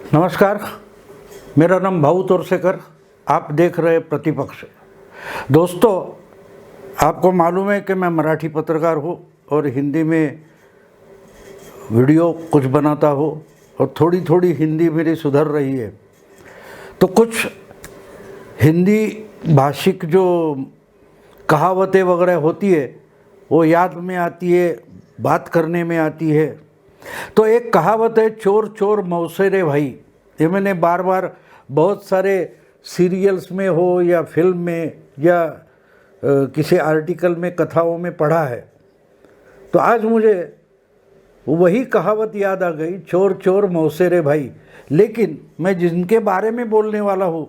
नमस्कार, मेरा नाम भाऊ तोरसेकर। आप देख रहे प्रतिपक्ष। दोस्तों, आपको मालूम है कि मैं मराठी पत्रकार हूँ और हिंदी में वीडियो कुछ बनाता हूँ और थोड़ी थोड़ी हिंदी मेरी सुधर रही है। तो कुछ हिंदी भाषिक जो कहावतें वगैरह होती है वो याद में आती है, बात करने में आती है। तो एक कहावत है, चोर चोर मौसेरे भाई। ये मैंने बार बार बहुत सारे सीरियल्स में हो या फिल्म में या किसी आर्टिकल में, कथाओं में पढ़ा है। तो आज मुझे वही कहावत याद आ गई, चोर चोर मौसेरे भाई। लेकिन मैं जिनके बारे में बोलने वाला हूँ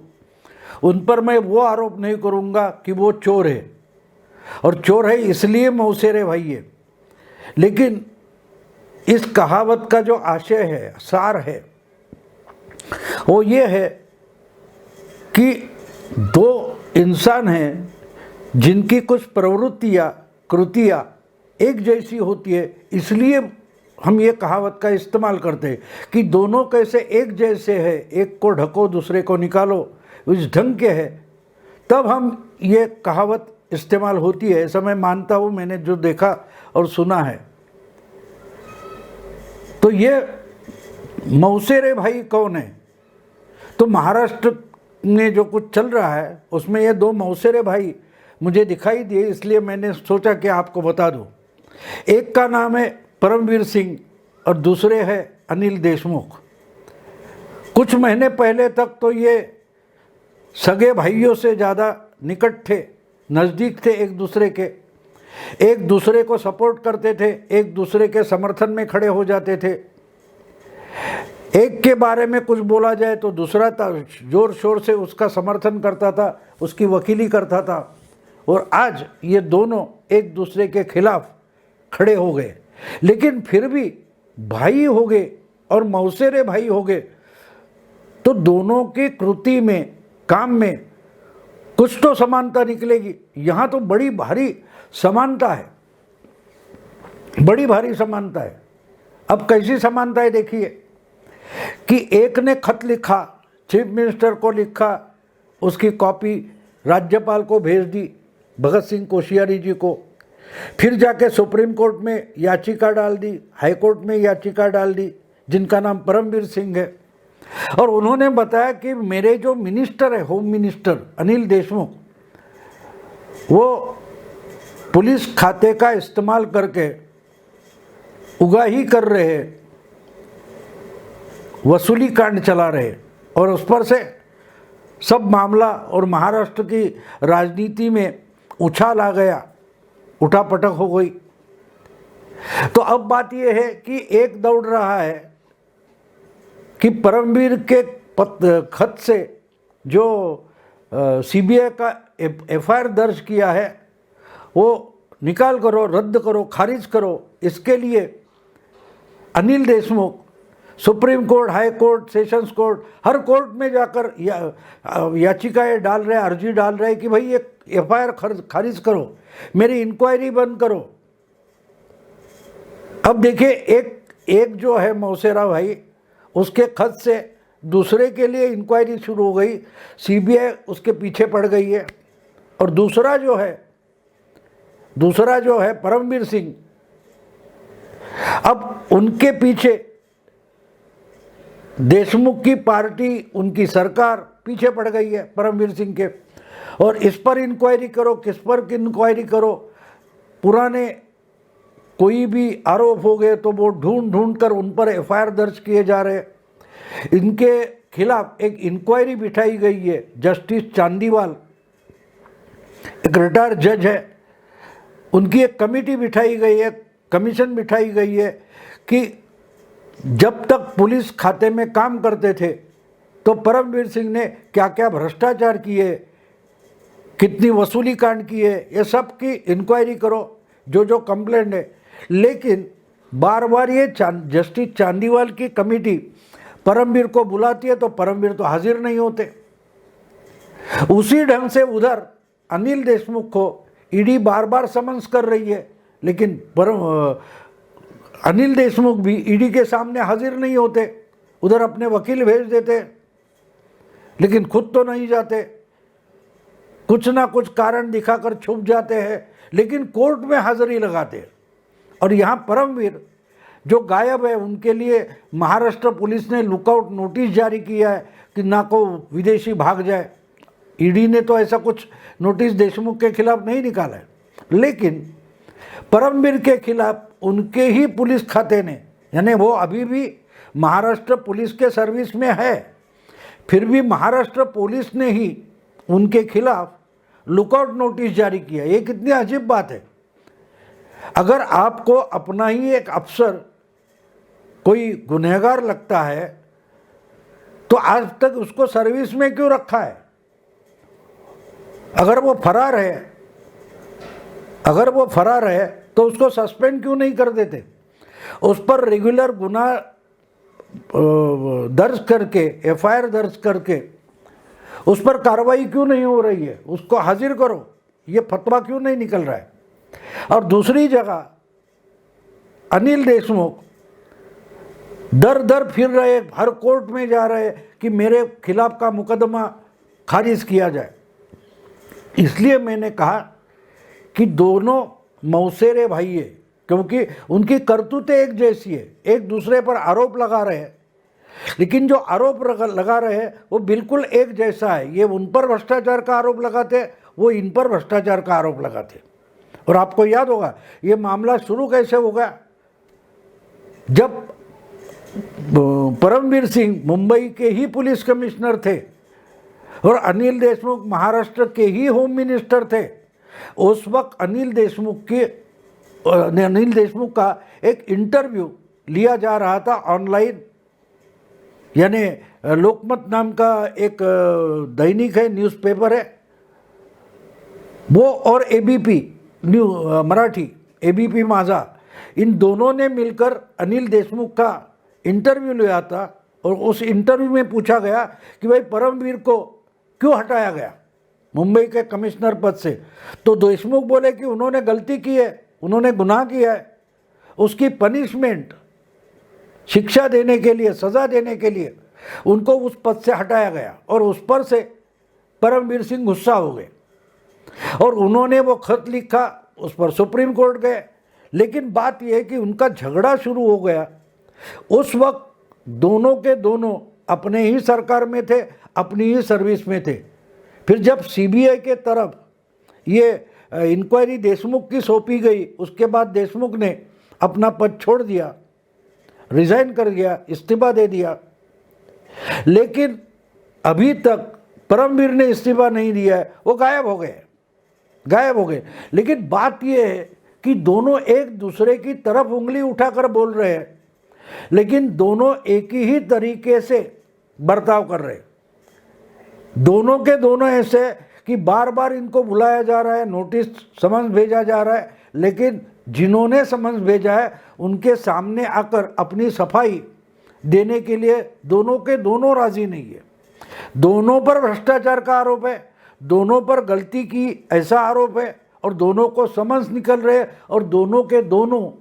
उन पर मैं वो आरोप नहीं करूँगा कि वो चोर है और चोर है इसलिए मौसेरे भाई है। लेकिन इस कहावत का जो आशय है, सार है, वो ये है कि दो इंसान हैं जिनकी कुछ प्रवृत्तियाँ, कृतियाँ एक जैसी होती है, इसलिए हम ये कहावत का इस्तेमाल करते हैं कि दोनों कैसे एक जैसे हैं, एक को ढको दूसरे को निकालो, इस ढंग के है, तब हम ये कहावत इस्तेमाल होती है। ऐसा मैं मानता हूँ, मैंने जो देखा और सुना है। तो ये मौसेरे भाई कौन है? तो महाराष्ट्र में जो कुछ चल रहा है उसमें ये दो मौसेरे भाई मुझे दिखाई दिए, इसलिए मैंने सोचा कि आपको बता दूं। एक का नाम है परमवीर सिंह और दूसरे है अनिल देशमुख। कुछ महीने पहले तक तो ये सगे भाइयों से ज़्यादा निकट थे, नज़दीक थे एक दूसरे के, एक दूसरे को सपोर्ट करते थे, एक दूसरे के समर्थन में खड़े हो जाते थे। एक के बारे में कुछ बोला जाए तो दूसरा जोर शोर से उसका समर्थन करता था, उसकी वकीली करता था। और आज ये दोनों एक दूसरे के खिलाफ खड़े हो गए, लेकिन फिर भी भाई हो गए और मौसेरे भाई हो गए। तो दोनों की कृति में, काम में कुछ तो समानता निकलेगी। यहाँ तो बड़ी भारी समानता है, बड़ी भारी समानता है। अब कैसी समानता है देखिए कि एक ने खत लिखा, चीफ मिनिस्टर को लिखा, उसकी कॉपी राज्यपाल को भेज दी, भगत सिंह कोश्यारी जी को। फिर जाके सुप्रीम कोर्ट में याचिका डाल दी, हाई कोर्ट में याचिका डाल दी, जिनका नाम परमवीर सिंह है। और उन्होंने बताया कि मेरे जो मिनिस्टर है, होम मिनिस्टर अनिल देशमुख, वो पुलिस खाते का इस्तेमाल करके उगाही कर रहे, वसूली कांड चला रहे और उस पर से सब मामला और महाराष्ट्र की राजनीति में उछाल आ गया, उठापटक हो गई। तो अब बात यह है कि एक दौड़ रहा है कि परमवीर के खत से जो सीबीआई का एफआईआर दर्ज किया है वो निकाल करो, रद्द करो, खारिज करो। इसके लिए Anil Deshmukh supreme court, high court, sessions court, हर कोर्ट में जाकर याचिकाएं डाल रहे, अर्जी डाल रहे कि भाई ये एफआईआर खारिज करो, मेरी इंक्वायरी बंद करो। अब देखिए, एक जो है मौसेरा भाई, उसके खत से दूसरे के लिए इंक्वायरी शुरू हो गई, सीबीआई उसके पीछे पड़ गई है। और दूसरा जो है परमवीर सिंह, अब उनके पीछे देशमुख की पार्टी, उनकी सरकार पीछे पड़ गई है परमवीर सिंह के। और इस पर इंक्वायरी करो, किस पर इंक्वायरी करो, पुराने कोई भी आरोप हो गए तो वो ढूंढ कर उन पर एफआईआर दर्ज किए जा रहे। इनके खिलाफ एक इंक्वायरी बिठाई गई है, जस्टिस चांदीवाल एक रिटायर्ड जज है, उनकी एक कमेटी बिठाई गई है, कमीशन बिठाई गई है कि जब तक पुलिस खाते में काम करते थे तो परमवीर सिंह ने क्या क्या भ्रष्टाचार किए, कितनी वसूली कांड किए, ये सब की इंक्वायरी करो, जो कंप्लेंट है। लेकिन बार बार ये जस्टिस चांदीवाल की कमेटी परमवीर को बुलाती है तो परमवीर तो हाजिर नहीं होते। उसी ढंग से उधर अनिल देशमुख को ईडी बार बार समन्स कर रही है, लेकिन अनिल देशमुख भी ईडी के सामने हाजिर नहीं होते। उधर अपने वकील भेज देते, लेकिन खुद तो नहीं जाते, कुछ ना कुछ कारण दिखाकर छुप जाते हैं, लेकिन कोर्ट में हाजिरी लगाते हैं। और यहाँ परमवीर जो गायब है, उनके लिए महाराष्ट्र पुलिस ने लुकआउट नोटिस जारी किया है कि ना को विदेशी भाग जाए। ईडी ने तो ऐसा कुछ नोटिस देशमुख के खिलाफ नहीं निकाला है, लेकिन परमवीर के खिलाफ उनके ही पुलिस खाते ने, यानी वो अभी भी महाराष्ट्र पुलिस के सर्विस में है, फिर भी महाराष्ट्र पुलिस ने ही उनके खिलाफ लुकआउट नोटिस जारी किया। ये कितनी अजीब बात है। अगर आपको अपना ही एक अफसर कोई गुनहगार लगता है तो आज तक उसको सर्विस में क्यों रखा है? अगर वो फरार है तो उसको सस्पेंड क्यों नहीं कर देते? उस पर रेगुलर गुना दर्ज करके, एफआईआर दर्ज करके उस पर कार्रवाई क्यों नहीं हो रही है? उसको हाजिर करो, ये फतवा क्यों नहीं निकल रहा है? और दूसरी जगह अनिल देशमुख दर दर फिर रहे, हर कोर्ट में जा रहे कि मेरे खिलाफ का मुकदमा खारिज किया जाए। इसलिए मैंने कहा कि दोनों मौसेरे भाई है, क्योंकि उनकी करतूतें एक जैसी है, एक दूसरे पर आरोप लगा रहे हैं, लेकिन जो आरोप लगा रहे हैं वो बिल्कुल एक जैसा है। ये उन पर भ्रष्टाचार का आरोप लगाते, वो इन पर भ्रष्टाचार का आरोप लगाते। और आपको याद होगा ये मामला शुरू कैसे होगा, जब परमवीर सिंह मुंबई के ही पुलिस कमिश्नर थे और अनिल देशमुख महाराष्ट्र के ही होम मिनिस्टर थे। उस वक्त अनिल देशमुख का एक इंटरव्यू लिया जा रहा था ऑनलाइन, यानी लोकमत नाम का एक दैनिक है, न्यूज़पेपर है वो, और एबीपी मराठी, एबीपी माझा, इन दोनों ने मिलकर अनिल देशमुख का इंटरव्यू लिया था। और उस इंटरव्यू में पूछा गया कि भाई परमवीर को क्यों हटाया गया मुंबई के कमिश्नर पद से, तो देशमुख बोले कि उन्होंने गलती की है, उन्होंने गुनाह किया है, उसकी पनिशमेंट, शिक्षा देने के लिए, सज़ा देने के लिए उनको उस पद से हटाया गया। और उस पर से परमवीर सिंह गुस्सा हो गए और उन्होंने वो खत लिखा, उस पर सुप्रीम कोर्ट गए। लेकिन बात यह है कि उनका झगड़ा शुरू हो गया। उस वक्त दोनों के दोनों अपने ही सरकार में थे, अपनी ही सर्विस में थे। फिर जब सीबीआई के तरफ ये इंक्वायरी देशमुख की सौंपी गई, उसके बाद देशमुख ने अपना पद छोड़ दिया, रिजाइन कर दिया, इस्तीफा दे दिया। लेकिन अभी तक परमवीर ने इस्तीफा नहीं दिया है, वो गायब हो गए। लेकिन बात यह है कि दोनों एक दूसरे की तरफ उंगली उठाकर बोल रहे हैं, लेकिन दोनों एक ही तरीके से बर्ताव कर रहे हैं। दोनों के दोनों ऐसे कि बार बार इनको बुलाया जा रहा है, नोटिस, समन्स भेजा जा रहा है, लेकिन जिन्होंने समन्स भेजा है उनके सामने आकर अपनी सफाई देने के लिए दोनों के दोनों राजी नहीं है। दोनों पर भ्रष्टाचार का आरोप है, दोनों पर गलती की ऐसा आरोप है, और दोनों को समन्स निकल रहे और दोनों के दोनों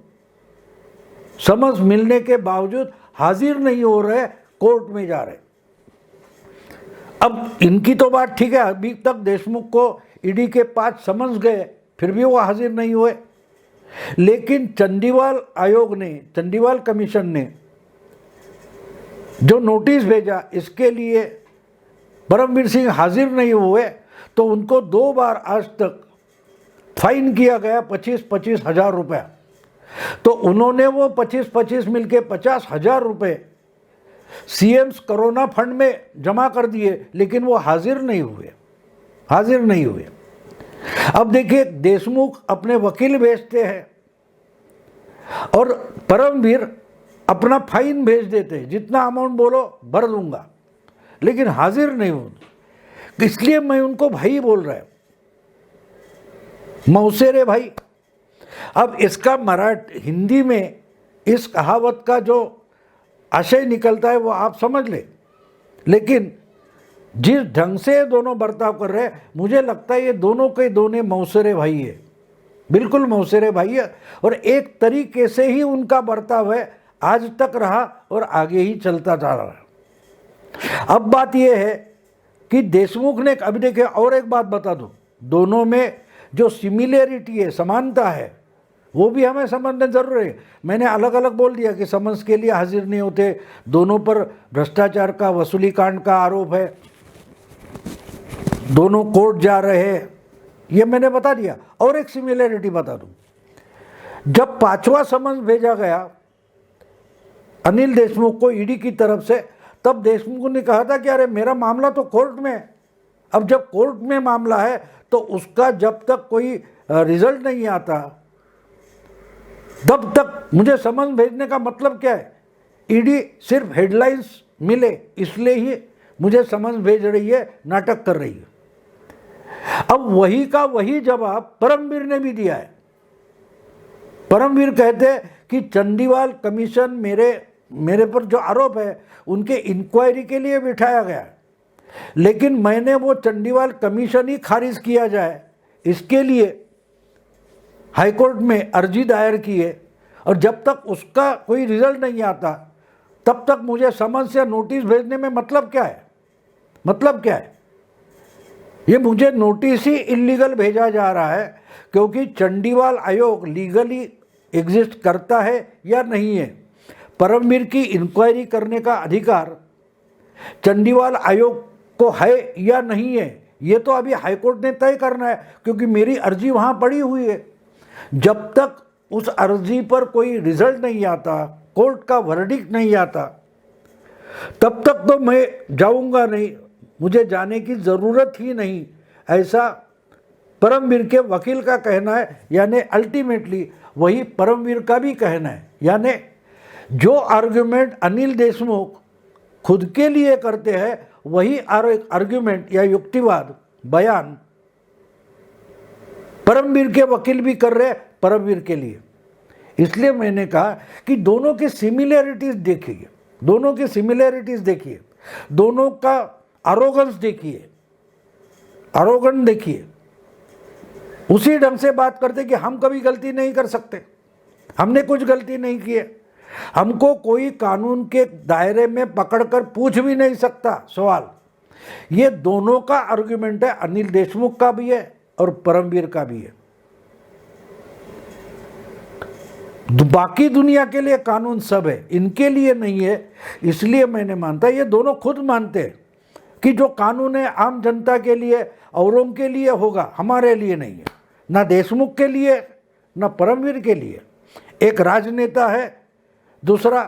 समन्स मिलने के बावजूद हाजिर नहीं हो रहे, कोर्ट में जा रहे। अब इनकी तो बात ठीक है, अभी तक देशमुख को ईडी के 5 समन्स गए, फिर भी वो हाजिर नहीं हुए। लेकिन चंडीवाल कमीशन ने जो नोटिस भेजा, इसके लिए परमवीर सिंह हाजिर नहीं हुए, तो उनको 2 बार आज तक फाइन किया गया 25-25 हज़ार रुपये। तो उन्होंने वो 25-25 मिलके 50,000 रुपये सीएम्स कोरोना फंड में जमा कर दिए, लेकिन वो हाजिर नहीं हुए। अब देखिए, देशमुख अपने वकील भेजते हैं और परमवीर अपना फाइन भेज देते हैं, जितना अमाउंट बोलो भर दूंगा, लेकिन हाजिर नहीं हो। इसलिए मैं उनको भाई बोल रहा हूं, मौसेरे भाई। अब इसका हिंदी में इस कहावत का जो आशय निकलता है वो आप समझ ले, लेकिन जिस ढंग से ये दोनों बर्ताव कर रहे हैं, मुझे लगता है ये दोनों के दोनों मौसेरे भाई है, बिल्कुल मौसेरे भाई है। और एक तरीके से ही उनका बर्ताव है आज तक रहा और आगे ही चलता जा रहा है। अब बात यह है कि देशमुख ने, अभी देखिए और एक बात बता दूं, दोनों में जो सिमिलरिटी है, समानता है, वो भी हमें समझना जरूरी है। मैंने अलग अलग बोल दिया कि समन्स के लिए हाजिर नहीं होते, दोनों पर भ्रष्टाचार का, वसूली कांड का आरोप है, दोनों कोर्ट जा रहे हैं, ये मैंने बता दिया। और एक सिमिलरिटी बता दूं, जब 5वां समन्स भेजा गया अनिल देशमुख को ईडी की तरफ से, तब देशमुख ने कहा था कि अरे मेरा मामला तो कोर्ट में है। अब जब कोर्ट में मामला है तो उसका जब तक कोई रिजल्ट नहीं आता तब तक मुझे समन भेजने का मतलब क्या है? ईडी सिर्फ हेडलाइंस मिले इसलिए ही मुझे समन भेज रही है, नाटक कर रही है। अब वही का वही जवाब परमवीर ने भी दिया है। परमवीर कहते हैं कि चंडीवाल कमीशन मेरे पर जो आरोप है उनके इंक्वायरी के लिए बिठाया गया है, लेकिन मैंने वो चंडीवाल कमीशन ही खारिज किया जाए इसके लिए हाईकोर्ट में अर्जी दायर की है, और जब तक उसका कोई रिजल्ट नहीं आता तब तक मुझे समन्स या नोटिस भेजने में मतलब क्या है? मतलब क्या है? ये मुझे नोटिस ही इलीगल भेजा जा रहा है, क्योंकि चंडीवाल आयोग लीगली एग्जिस्ट करता है या नहीं है। परमवीर की इंक्वायरी करने का अधिकार चंडीवाल आयोग को है या नहीं है, ये तो अभी हाईकोर्ट ने तय करना है, क्योंकि मेरी अर्जी वहाँ पड़ी हुई है। जब तक उस अर्जी पर कोई रिजल्ट नहीं आता, कोर्ट का वर्डिक्ट नहीं आता, तब तक तो मैं जाऊंगा नहीं, मुझे जाने की ज़रूरत ही नहीं, ऐसा परमवीर के वकील का कहना है। यानी अल्टीमेटली वही परमवीर का भी कहना है। यानी जो आर्ग्यूमेंट अनिल देशमुख खुद के लिए करते हैं वही आर्ग्यूमेंट या युक्तिवाद बयान परमवीर के वकील भी कर रहे हैं परमवीर के लिए। इसलिए मैंने कहा कि दोनों की सिमिलरिटीज देखिए, दोनों की सिमिलरिटीज देखिए, दोनों का अरोगेंस देखिए, अरोगेंट देखिए। उसी ढंग से बात करते कि हम कभी गलती नहीं कर सकते, हमने कुछ गलती नहीं की है, हमको कोई कानून के दायरे में पकड़कर पूछ भी नहीं सकता सवाल। ये दोनों का आर्गुमेंट है, अनिल देशमुख का भी है और परमवीर का भी है। बाकी दुनिया के लिए कानून सब है, इनके लिए नहीं है। इसलिए मैंने मानता, ये दोनों खुद मानते हैं कि जो कानून है आम जनता के लिए, औरों के लिए होगा, हमारे लिए नहीं है, ना देशमुख के लिए ना परमवीर के लिए। एक राजनेता है, दूसरा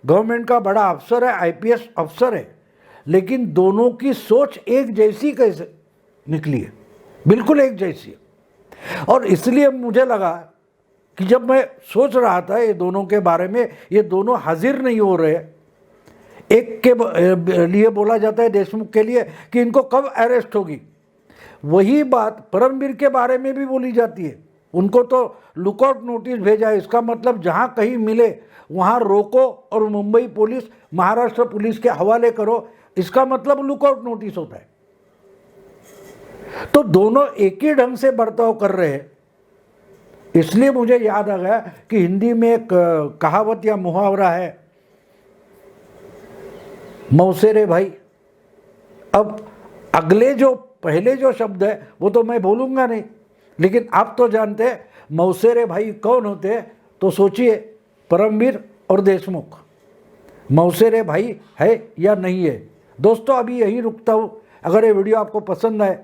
गवर्नमेंट का बड़ा अफसर है, आईपीएस अफसर है, लेकिन दोनों की सोच एक जैसी कैसे निकली है? बिल्कुल एक जैसी है। और इसलिए मुझे लगा कि जब मैं सोच रहा था ये दोनों के बारे में, ये दोनों हाजिर नहीं हो रहे। एक के लिए बोला जाता है देशमुख के लिए कि इनको कब अरेस्ट होगी, वही बात परमवीर के बारे में भी बोली जाती है। उनको तो लुकआउट नोटिस भेजा है, इसका मतलब जहां कहीं मिले वहां रोको और मुंबई पुलिस, महाराष्ट्र पुलिस के हवाले करो, इसका मतलब लुकआउट नोटिस होता है। तो दोनों एक ही ढंग से बर्ताव कर रहे हैं। इसलिए मुझे याद आ गया कि हिंदी में एक कहावत या मुहावरा है, मौसेरे भाई। अब अगले जो पहले जो शब्द है वो तो मैं बोलूँगा नहीं, लेकिन आप तो जानते हैं मौसेरे भाई कौन होते हैं। तो सोचिए, परमवीर और देशमुख मौसेरे भाई है या नहीं है? दोस्तों अभी यही रुकता हूँ। अगर ये वीडियो आपको पसंद आए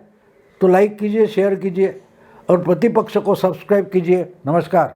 तो लाइक कीजिए, शेयर कीजिए और प्रतिपक्ष को सब्सक्राइब कीजिए। नमस्कार।